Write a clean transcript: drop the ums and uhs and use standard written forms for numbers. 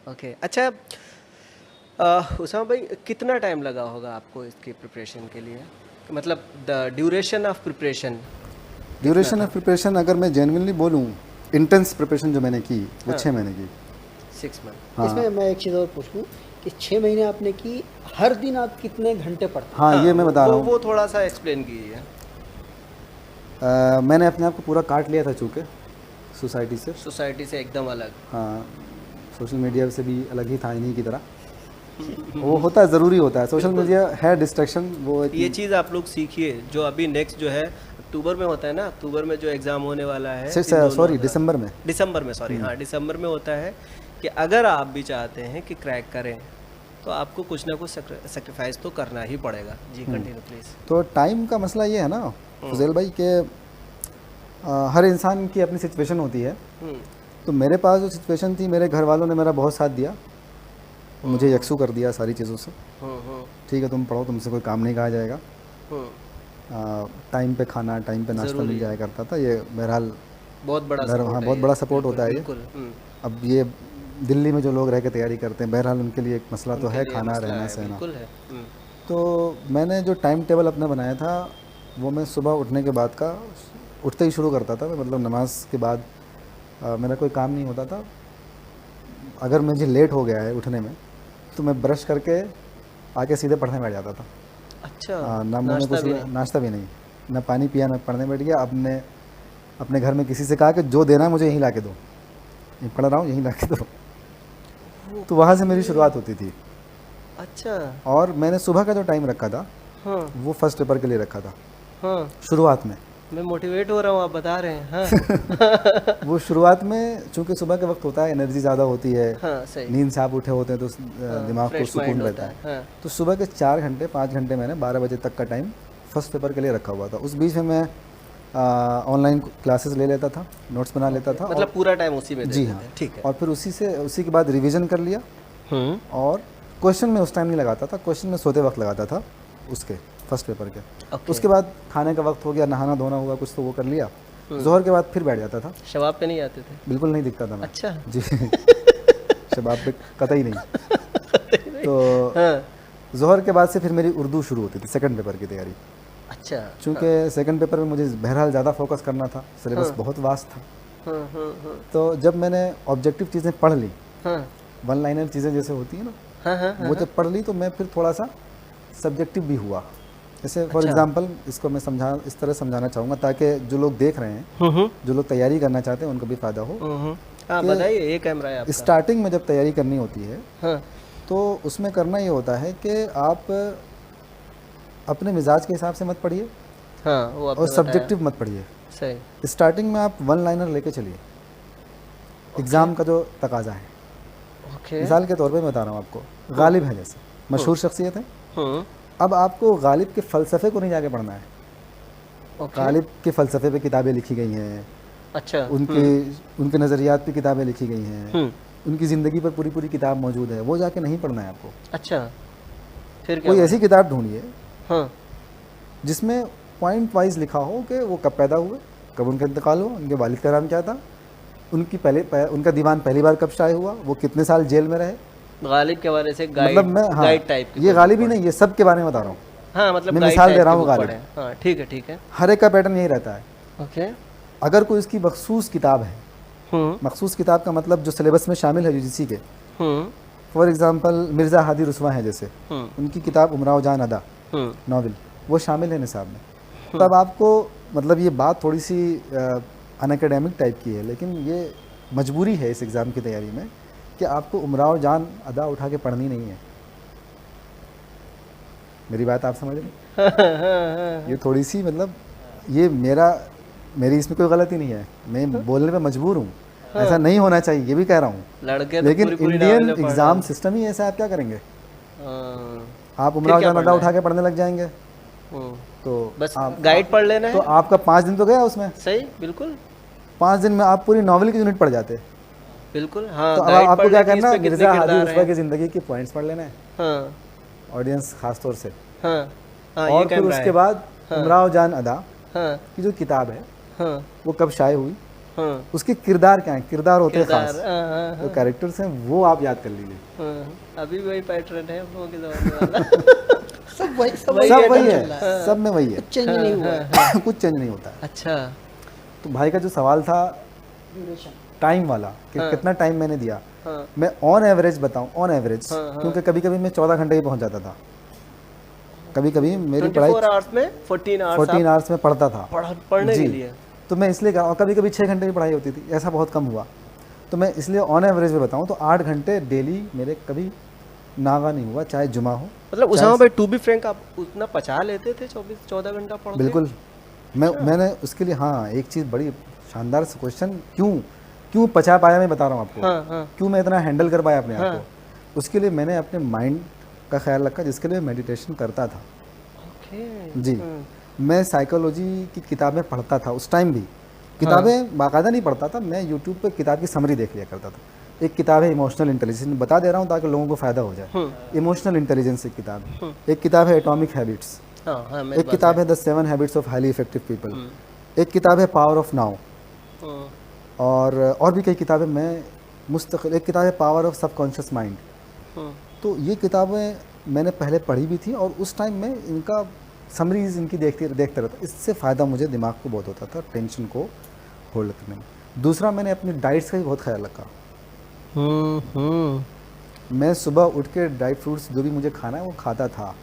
Okay. अच्छा, उसामा भाई, कितना टाइम लगा होगा आपको इसकी प्रिपरेशन के लिए? मतलब द ड्यूरेशन ऑफ प्रिपरेशन कितना ड्यूरेशन था? ऑफ प्रिपरेशन अगर मैं जेन्युइनली बोलूँ, इंटेंस प्रिपरेशन जो मैंने की वो हाँ, 6 महीने की। 6 मंथ। हाँ। इसमें मैं एक चीज़ और पूछ लूँ कि 6 महीने आपने की, हर दिन आप कितने घंटे पढ़ते हैं? हाँ, हाँ, ये मैं बता रहा हूँ। वो थोड़ा सा एक्सप्लेन कीजिए। मैंने अपने आप को पूरा काट लिया था चूँकि सोसाइटी से। सोसाइटी से एकदम अलग। हाँ, सोशल मीडिया से भी अलग ही था इन्हीं की तरह। वो होता है, ज़रूरी होता है। सोशल बिल्कुल। मीडिया है डिस्ट्रैक्शन, वो ये एक चीज़ आप लोग सीखिए, जो अभी नेक्स्ट जो है अक्टूबर में होता है ना, अक्टूबर में जो एग्ज़ाम होने वाला है इन दोनों सॉरी का, दिसंबर में। दिसंबर में, सॉरी, हाँ दिसंबर में होता है, कि अगर आप भी चाहते हैं कि क्रैक करें तो आपको कुछ ना कुछ सेक्रीफाइस तो करना ही पड़ेगा। जी, कंटिन्यू प्लीज़। तो टाइम का मसला ये है ना फुजैल भाई कि हर इंसान की अपनी सिचुएशन होती है। तो मेरे पास जो सिचुएशन थी, मेरे घर वालों ने मेरा बहुत साथ दिया, मुझे यकसू कर दिया सारी चीज़ों से। ठीक है, तुम पढ़ो, तुमसे कोई काम नहीं कहा जाएगा। टाइम पे खाना, टाइम पे नाश्ता मिल जाया करता था। ये बहरहाल बहुत बड़ा घर, सपोर्ट हाँ, है बहुत ये। बड़ा सपोर्ट बिल्कुल, होता है ये। बिल्कुल। अब ये दिल्ली में जो लोग रह के तैयारी करते हैं, बहरहाल उनके लिए एक मसला तो उनके है, लिए खाना, मसला रहना, है, सहना। बिल्कुल है। तो मैंने जो टाइम टेबल अपना बनाया था, वो मैं सुबह उठने के बाद का, उठते ही शुरू करता था मैं, मतलब नमाज के बाद मेरा कोई काम नहीं होता था। अगर मुझे लेट हो गया है उठने में, तो मैं ब्रश करके आके सीधे पढ़ने बैठ जाता था। अच्छा, ना मुँह में नाश्ता कुछ, भी नहीं? नाश्ता भी नहीं, ना पानी पिया, ना पढ़ने बैठ गया। अपने अपने घर में किसी से कहा कि जो देना है मुझे यहीं ला के दो, ये पढ़ रहा हूँ, यहीं ला के दो। तो वहाँ से मेरी शुरुआत होती थी। अच्छा। और मैंने सुबह का जो टाइम रखा था, हाँ, वो फर्स्ट पेपर के लिए रखा था हाँ, शुरुआत में। मैं मोटिवेट हो रहा हूँ, आप बता रहे हैं। हाँ। वो शुरुआत में चूंकि सुबह के वक्त होता है, एनर्जी ज़्यादा होती है, हाँ, सही। नींद से आप उठे होते हैं, तो हाँ, दिमाग को फ्रेश माइंड सुकून होता रहता है। है। हाँ। तो सुबह के 4 घंटे 5 घंटे मैंने 12 बजे तक का टाइम फर्स्ट पेपर के लिए रखा हुआ था। उस बीच में मैं ऑनलाइन क्लासेस ले लेता था, नोट्स बना लेता था। मतलब पूरा टाइम उसी में जी देते हाँ। थे। ठीक है। और फिर उसी के बाद रिवीजन कर लिया। और क्वेश्चन में उस टाइम नहीं लगाता था, क्वेश्चन में सोते वक्त लगाता था उसके, फर्स्ट पेपर के। ओके। उसके बाद खाने का वक्त हो गया, नहाना धोना हुआ कुछ, तो वो कर लिया। जोहर के बाद फिर बैठ जाता था। शबाब पे नहीं आते थे? बिल्कुल नहीं दिखता था मैं। अच्छा। जी। शबाब पे कतई नहीं। तो हाँ। जोहर के बाद से फिर मेरी उर्दू शुरू होती थी, सेकंड पेपर की तैयारी। अच्छा। चूँकि सेकंड पेपर में मुझे बहरहाल ज़्यादा फोकस करना था, सिलेबस बहुत वास्ट था। हाँ, हाँ, हाँ, तो जब मैंने ऑब्जेक्टिव चीज़ें पढ़ ली, हाँ, वन लाइनर चीज़ें जैसे होती हैं ना, हाँ, हाँ, वो जब पढ़ ली, तो मैं फिर थोड़ा सा सब्जेक्टिव भी हुआ। जैसे फॉर अच्छा। एग्जांपल, इसको मैं इस तरह समझाना चाहूँगा ताकि जो लोग देख रहे हैं, जो लोग तैयारी करना चाहते हैं, उनको भी फ़ायदा हो। हाँ, कि बताइए, ये कैमरा है आपका। स्टार्टिंग में जब तैयारी करनी होती है, हाँ, तो उसमें करना ये होता है कि आप अपने मिजाज के हिसाब से मत पढ़िए हाँ, वो और आपने बताया। सब्जेक्टिव मत पढ़िए। सही। स्टार्टिंग में आप वन लाइनर लेके चलिए, एग्ज़ाम का जो तकाजा है। ओके। मिसाल के तौर पे मैं बता रहा हूँ आपको, गालिब है जैसे मशहूर शख्सियत है। हम्म। अब आपको गालिब के फ़लसफ़े को नहीं जाके पढ़ना है। ओके। गालिब के फ़लसफ़े पे किताबें लिखी गई हैं, अच्छा। उनके नज़रियात पे किताबें लिखी गई हैं, उनकी ज़िंदगी पर पूरी पूरी किताब मौजूद है, वो जाके नहीं पढ़ना है आपको। अच्छा, फिर क्या कोई हुआ? ऐसी किताब ढूंढिए हाँ। जिसमें पॉइंट वाइज लिखा हो कि वो कब पैदा हुए, कब उनका इंतकाल हुआ, उनके वालिद का नाम क्या था, उनका दीवान पहली बार कब शाये हुआ, वो कितने साल जेल में रहे। गालिब के बारे से मतलब मैं, हाँ, गाइड टाइप की ये गालिब ही नहीं, ये सब के बारे में बता रहा हूँ। हाँ, मतलब मैं गाइड मिसाल टाइप दे रहा की हूँ बुक गालिब। पढ़े। हाँ, ठीक है, ठीक है। हर एक का पैटर्न यही रहता है। ओके। अगर कोई इसकी मखसूस किताब है, मखसूस किताब का मतलब जो सिलेबस में शामिल है यूजीसी के, फॉर एग्जांपल मिर्ज़ा हादी रुस्वा हैं जैसे, उनकी किताब उमराव जान अदा नॉवल, वो शामिल है निसाब में। तब आपको, मतलब ये बात थोड़ी सी अनएकेडमिक टाइप की है, लेकिन ये मजबूरी है इस एग्ज़ाम की तैयारी में कि आपको उमराव जान अदा उठा के पढ़नी नहीं है। मेरी बात आप समझ रहे? ये थोड़ी सी, मतलब ये मेरी इसमें कोई गलती नहीं है, मैं बोलने पे मजबूर हूँ। ऐसा नहीं होना चाहिए, ये भी कह रहा हूँ, लड़के तो लेकिन पूरी पूरी इंडियन नॉवेलें पढ़ एग्ज़ाम रहे सिस्टम ही ऐसा है, आप क्या करेंगे? हैं। आप फिर उमराव क्या जान अदा पढ़ना उठा के पढ़ने लग जाएंगे, हम्म, तो बस गाइड पढ़ लेना तो है। आपका 5 दिन तो गया उसमें। सही, बिल्कुल, 5 दिन में आप पूरी नॉवल की यूनिट पढ़ जाते। बिल्कुल। तो हाँ, अब गाइड आपको पढ़ क्या ले कि इस करना, पे कितने मिर्ज़ा हादी किरदार रुस्वा हैं। की ज़िंदगी के पॉइंट्स पढ़ लेना है, हाँ, ऑडियंस खास तौर से। हाँ, हाँ, ये और फिर कैमरा उसके है। बाद उमराव जान अदा हाँ, की जो किताब है, हाँ, वो कब शाये हुई, हाँ, उसके किरदार क्या है, किरदार होते हैं किरदार, खास, हाँ, जो कैरेक्टर्स हैं वो आप याद कर लीजिए। हाँ, अभी भी वही पैटर्न है हम लोगों के ज़माने वाला। सब वही सब pattern वही चल रहा है, सब में वही है, कुछ चेंज नहीं हुआ है। कुछ चेंज नहीं होता है। अच्छा, तो भाई का जो सवाल था ड्यूरेशन टाइम वाला कि कितना टाइम मैंने दिया, हाँ, मैं ऑन एवरेज बताऊं, ऑन एवरेज, क्योंकि कभी कभी मैं 14 घंटे ही पहुंच जाता था, कभी कभी मेरी 24 पढ़ाई आवर्स में 14 आवर्स 14 आवर्स में पढ़ता था पढ़ने जी। के लिए। तो मैं इसलिए कहा, और कभी कभी 6 घंटे की पढ़ाई होती थी, ऐसा बहुत कम हुआ। तो मैं इसलिए ऑन एवरेज में बताऊं तो 8 घंटे डेली मेरे कभी नागा नहीं हुआ, चाहे जुमा हो। मतलब उसामा भाई, टू बी फ्रैंक, आप उतना पचा लेते थे 14 घंटा पढ़ के? बिल्कुल। मैंने उसके लिए, हाँ, एक चीज़ बड़ी शानदार क्वेश्चन, क्यों पचा पाया, मैं बता रहा हूँ आपको। हाँ, हाँ, क्यों मैं इतना हैंडल कर पाया अपने आप को, उसके लिए मैंने अपने माइंड का ख्याल रखा, जिसके लिए मेडिटेशन करता था ओके, जी। मैं साइकोलॉजी की किताबें पढ़ता था उस टाइम भी, किताबें बाकायदा नहीं पढ़ता था, मैं यूट्यूब पे किताब की समरी देख लिया करता था। एक किताब है इमोशनल इंटेलिजेंस, बता दे रहा हूँ ताकि लोगों को फ़ायदा हो जाए। इमोशनल इंटेलिजेंस एक किताब है, एक किताब है एटॉमिक हैबिट्स, हाँ, हाँ, मेरे एक किताब है the 7 habits of highly effective people, एक किताब है पावर ऑफ नाउ, पास। और भी कई किताबें मैं मुस्तकिल, एक किताब है पावर ऑफ सबकॉन्शियस माइंड। तो ये किताबें मैंने पहले पढ़ी भी थी, और उस टाइम में इनका समरीज इनकी देखता रहता, इससे फ़ायदा मुझे दिमाग को बहुत होता था टेंशन को होल्ड करने में। दूसरा, मैंने अपनी डाइट्स का भी बहुत ख्याल रखा। मैं सुबह उठ के ड्राई फ्रूट्स जो भी मुझे खाना है वो खाता था।